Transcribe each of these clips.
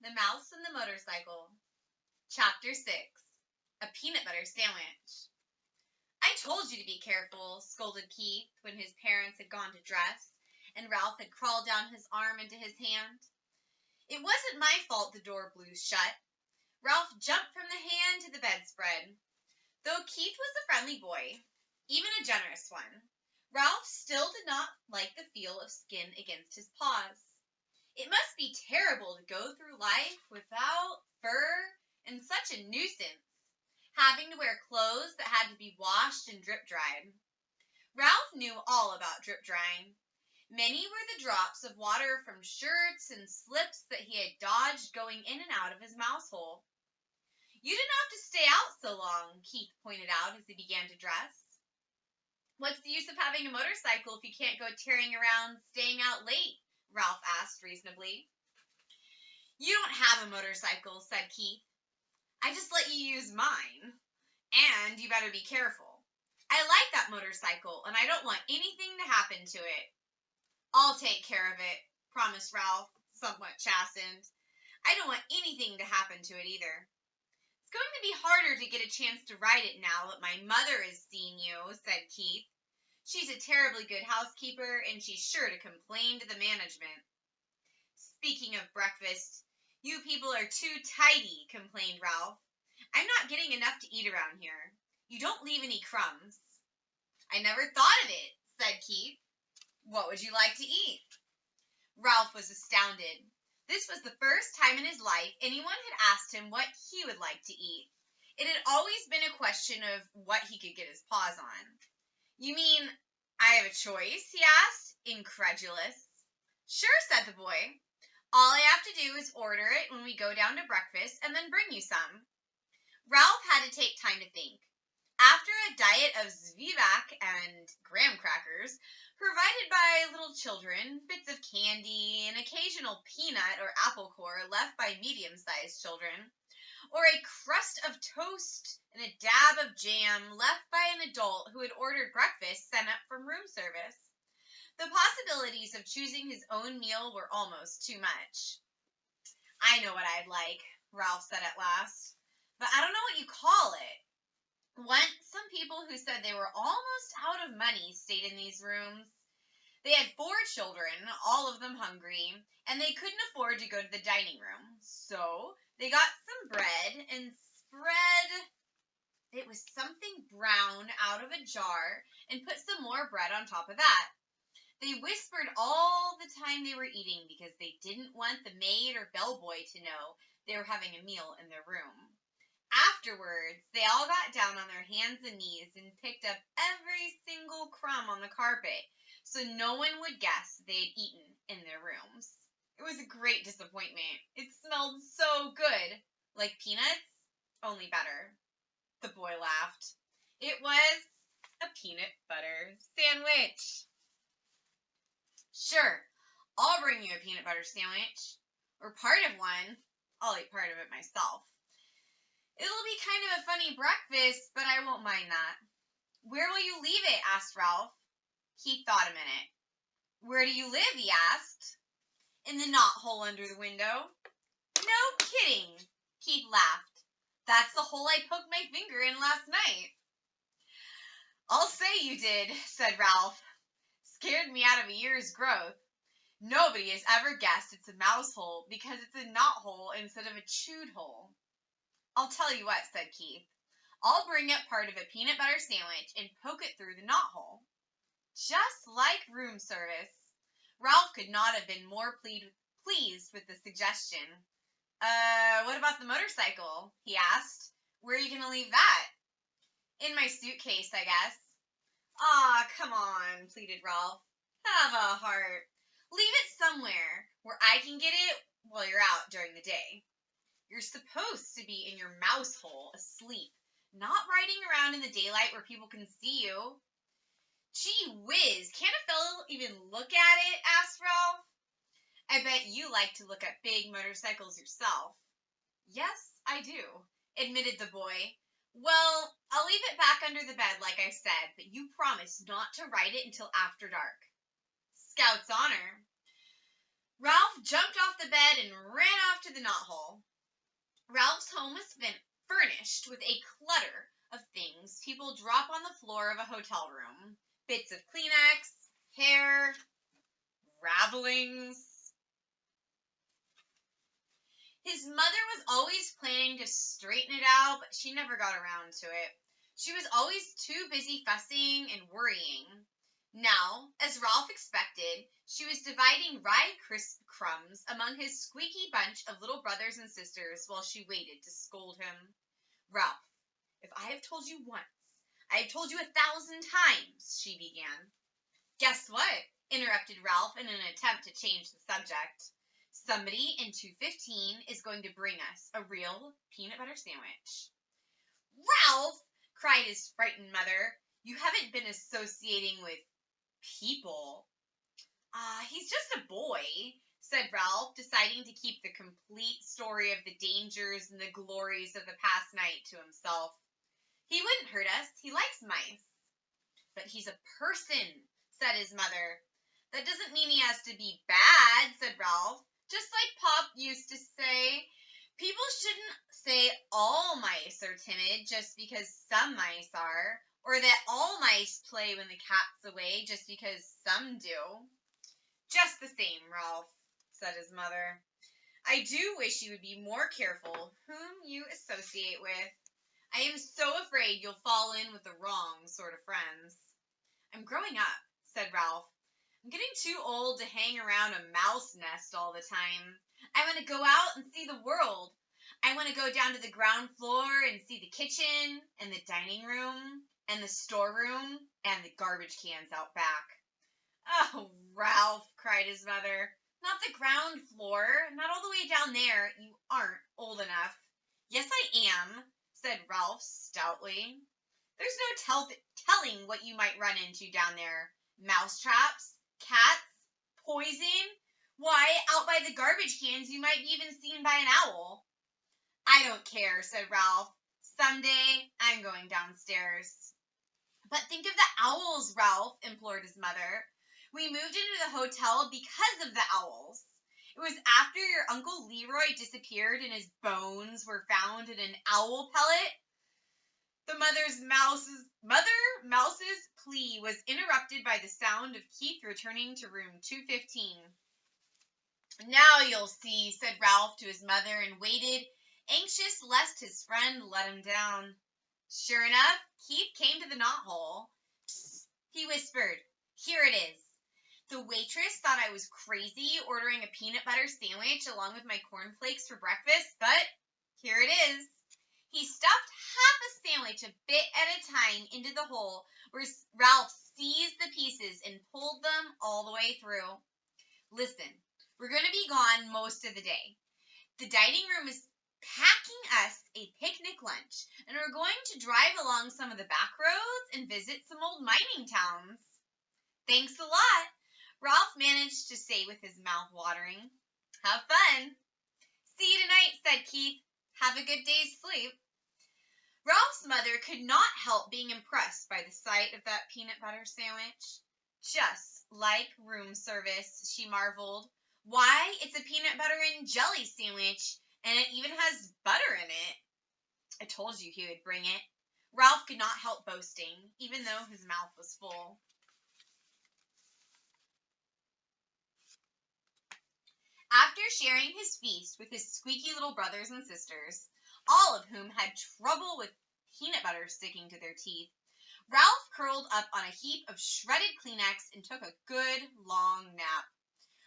The Mouse and the Motorcycle. Chapter 6. A Peanut Butter Sandwich. I told you to be careful, scolded Keith when his parents had gone to dress, and Ralph had crawled down his arm into his hand. It wasn't my fault the door blew shut. Ralph jumped from the hand to the bedspread. Though Keith was a friendly boy, even a generous one, Ralph still did not like the feel of skin against his paws. It must be terrible to go through life without fur and such a nuisance, having to wear clothes that had to be washed and drip-dried. Ralph knew all about drip-drying. Many were the drops of water from shirts and slips that he had dodged going in and out of his mouse hole. You didn't have to stay out so long, Keith pointed out as he began to dress. What's the use of having a motorcycle if you can't go tearing around staying out late? Ralph asked reasonably. You don't have a motorcycle, said Keith. I just let you use mine. And you better be careful. I like that motorcycle, and I don't want anything to happen to it. I'll take care of it, promised Ralph, somewhat chastened. I don't want anything to happen to it either. It's going to be harder to get a chance to ride it now that my mother has seen you, said Keith. She's a terribly good housekeeper, and she's sure to complain to the management. Speaking of breakfast, you people are too tidy, complained Ralph. I'm not getting enough to eat around here. You don't leave any crumbs. I never thought of it, said Keith. What would you like to eat? Ralph was astounded. This was the first time in his life anyone had asked him what he would like to eat. It had always been a question of what he could get his paws on. You mean I have a choice? He asked, incredulous. Sure, said the boy. All I have to do is order it when we go down to breakfast and then bring you some. Ralph had to take time to think. After a diet of Zwieback and graham crackers, provided by little children, bits of candy, an occasional peanut or apple core left by medium-sized children, or a crust of toast and a dab of jam left by an adult who had ordered breakfast sent up from room service, the possibilities of choosing his own meal were almost too much. I know what I'd like, Ralph said at last, but I don't know what you call it. Once, some people who said they were almost out of money stayed in these rooms. They had 4 children, all of them hungry, and they couldn't afford to go to the dining room. So they got some bread and spread it with something brown out of a jar and put some more bread on top of that. They whispered all the time they were eating because they didn't want the maid or bellboy to know they were having a meal in their room. Afterwards, they all got down on their hands and knees and picked up every single crumb on the carpet, so no one would guess they had eaten in their rooms. It was a great disappointment. It smelled so good, like peanuts, only better. The boy laughed. It was a peanut butter sandwich. Sure, I'll bring you a peanut butter sandwich, or part of one. I'll eat part of it myself. It'll be kind of a funny breakfast, but I won't mind that. Where will you leave it? Asked Ralph. He thought a minute. Where do you live? He asked. In the knothole under the window. No kidding, Keith laughed. That's the hole I poked my finger in last night. I'll say you did, said Ralph. Scared me out of a year's growth. Nobody has ever guessed it's a mouse hole because it's a knothole instead of a chewed hole. I'll tell you what, said Keith. I'll bring up part of a peanut butter sandwich and poke it through the knothole. Just like room service. Ralph could not have been more pleased with the suggestion. What about the motorcycle? He asked. Where are you going to leave that? In my suitcase, I guess. Aw, come on, pleaded Ralph. Have a heart. Leave it somewhere where I can get it while you're out during the day. You're supposed to be in your mouse hole, asleep, not riding around in the daylight where people can see you. Gee whiz, can't a fellow even look at it? Asked Ralph. I bet you like to look at big motorcycles yourself. Yes, I do, admitted the boy. Well, I'll leave it back under the bed like I said, but you promise not to ride it until after dark. Scout's honor. Ralph jumped off the bed and ran off to the knothole. home was furnished with a clutter of things people drop on the floor of a hotel room. Bits of Kleenex, hair, ravelings. His mother was always planning to straighten it out, but she never got around to it. She was always too busy fussing and worrying. Now, as Ralph expected, she was dividing rye crisp crumbs among his squeaky bunch of little brothers and sisters while she waited to scold him. Ralph, if I have told you once, I have told you 1,000 times, she began. Guess what? Interrupted Ralph in an attempt to change the subject. Somebody in 215 is going to bring us a real peanut butter sandwich. Ralph, cried his frightened mother, you haven't been associating with people. He's just a boy, said Ralph, deciding to keep the complete story of the dangers and the glories of the past night to himself. He wouldn't hurt us. He likes mice. But he's a person, said his mother. That doesn't mean he has to be bad, said Ralph. Just like Pop used to say, people shouldn't say all mice are timid just because some mice are, or that all mice play when the cat's away just because some do. Just the same, Ralph, said his mother. I do wish you would be more careful whom you associate with. I am so afraid you'll fall in with the wrong sort of friends. I'm growing up, said Ralph. I'm getting too old to hang around a mouse nest all the time. I want to go out and see the world. I want to go down to the ground floor and see the kitchen and the dining room and the storeroom and the garbage cans out back. Oh, Ralph, cried his mother. Not the ground floor, not all the way down there. You aren't old enough. Yes, I am, said Ralph stoutly. There's no telling what you might run into down there. Mousetraps, cats, poison. Why, out by the garbage cans you might be even seen by an owl. I don't care, said Ralph. Someday I'm going downstairs. But think of the owls, Ralph, implored his mother. We moved into the hotel because of the owls. It was after your Uncle Leroy disappeared and his bones were found in an owl pellet. The mother mouse's plea was interrupted by the sound of Keith returning to room 215. Now you'll see, said Ralph to his mother, and waited, anxious lest his friend let him down. Sure enough, Keith came to the knothole. Psst, he whispered. Here it is. The waitress thought I was crazy ordering a peanut butter sandwich along with my cornflakes for breakfast, but here it is. He stuffed half a sandwich a bit at a time into the hole, where Ralph seized the pieces and pulled them all the way through. Listen, we're going to be gone most of the day. The dining room is packing us a picnic lunch, and we're going to drive along some of the back roads and visit some old mining towns. Thanks a lot, Ralph managed to say with his mouth watering. Have fun. See you tonight, said Keith. Have a good day's sleep. Ralph's mother could not help being impressed by the sight of that peanut butter sandwich. Just like room service, she marveled. Why, it's a peanut butter and jelly sandwich, and it even has butter in it. I told you he would bring it. Ralph could not help boasting, even though his mouth was full. After sharing his feast with his squeaky little brothers and sisters, all of whom had trouble with peanut butter sticking to their teeth, Ralph curled up on a heap of shredded Kleenex and took a good long nap.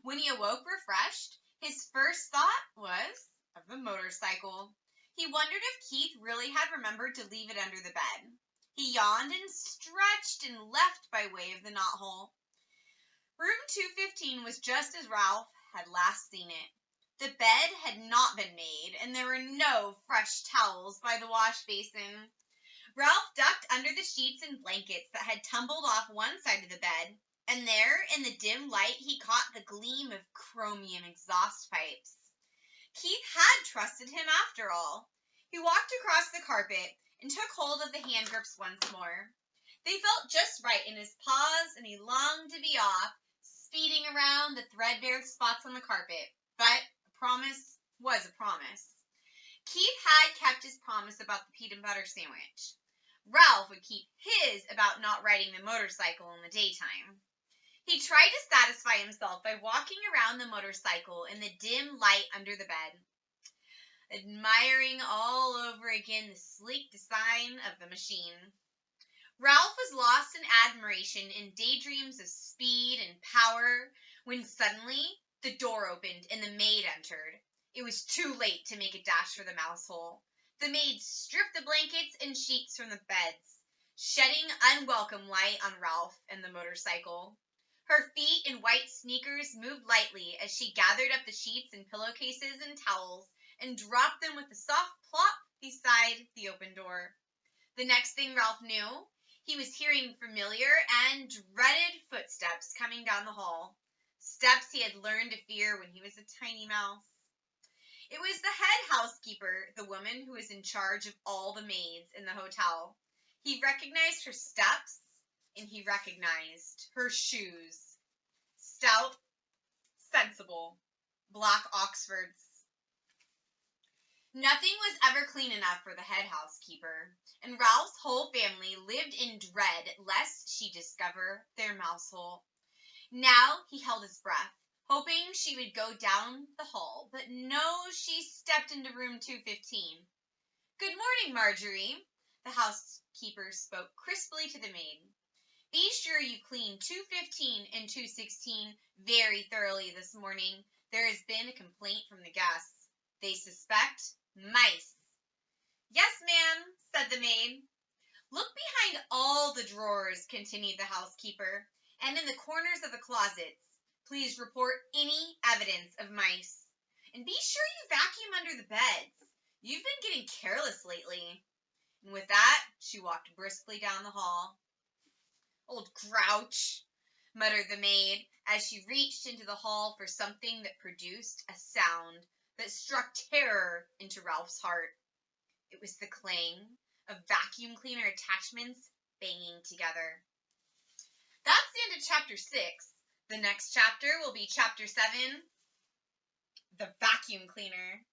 When he awoke refreshed, his first thought was of the motorcycle. He wondered if Keith really had remembered to leave it under the bed. He yawned and stretched and left by way of the knothole. Room 215 was just as Ralph had last seen it. The bed had not been made, and there were no fresh towels by the wash basin. Ralph ducked under the sheets and blankets that had tumbled off one side of the bed, and there, in the dim light, he caught the gleam of chromium exhaust pipes. Keith had trusted him after all. He walked across the carpet and took hold of the hand grips once more. They felt just right in his paws, and he longed to be off, speeding around the threadbare spots on the carpet. But a promise was a promise. Keith had kept his promise about the peanut butter sandwich. Ralph would keep his about not riding the motorcycle in the daytime. He tried to satisfy himself by walking around the motorcycle in the dim light under the bed, admiring all over again the sleek design of the machine. Ralph was lost in admiration and daydreams of speed and power when suddenly the door opened and the maid entered. It was too late to make a dash for the mouse hole. The maid stripped the blankets and sheets from the beds, shedding unwelcome light on Ralph and the motorcycle. Her feet in white sneakers moved lightly as she gathered up the sheets and pillowcases and towels and dropped them with a soft plop beside the open door. The next thing Ralph knew, he was hearing familiar and dreaded footsteps coming down the hall, steps he had learned to fear when he was a tiny mouse. It was the head housekeeper, the woman who was in charge of all the maids in the hotel. He recognized her steps, and he recognized her shoes. Stout, sensible, black Oxfords. Nothing was ever clean enough for the head housekeeper, and Ralph's whole family lived in dread lest she discover their mouse hole. Now he held his breath, hoping she would go down the hall, but no, she stepped into room 215. "Good morning, Marjorie," the housekeeper spoke crisply to the maid. "Be sure you clean 215 and 216 very thoroughly this morning. There has been a complaint from the guests. They suspect mice." "Yes, ma'am," said the maid. "Look behind all the drawers," continued the housekeeper, "and in the corners of the closets. Please report any evidence of mice. And be sure you vacuum under the beds. You've been getting careless lately." And with that, she walked briskly down the hall. "Old grouch," muttered the maid as she reached into the hall for something that produced a sound that struck terror into Ralph's heart. It was the clang of vacuum cleaner attachments banging together. That's the end of chapter 6. The next chapter will be chapter 7, the vacuum cleaner.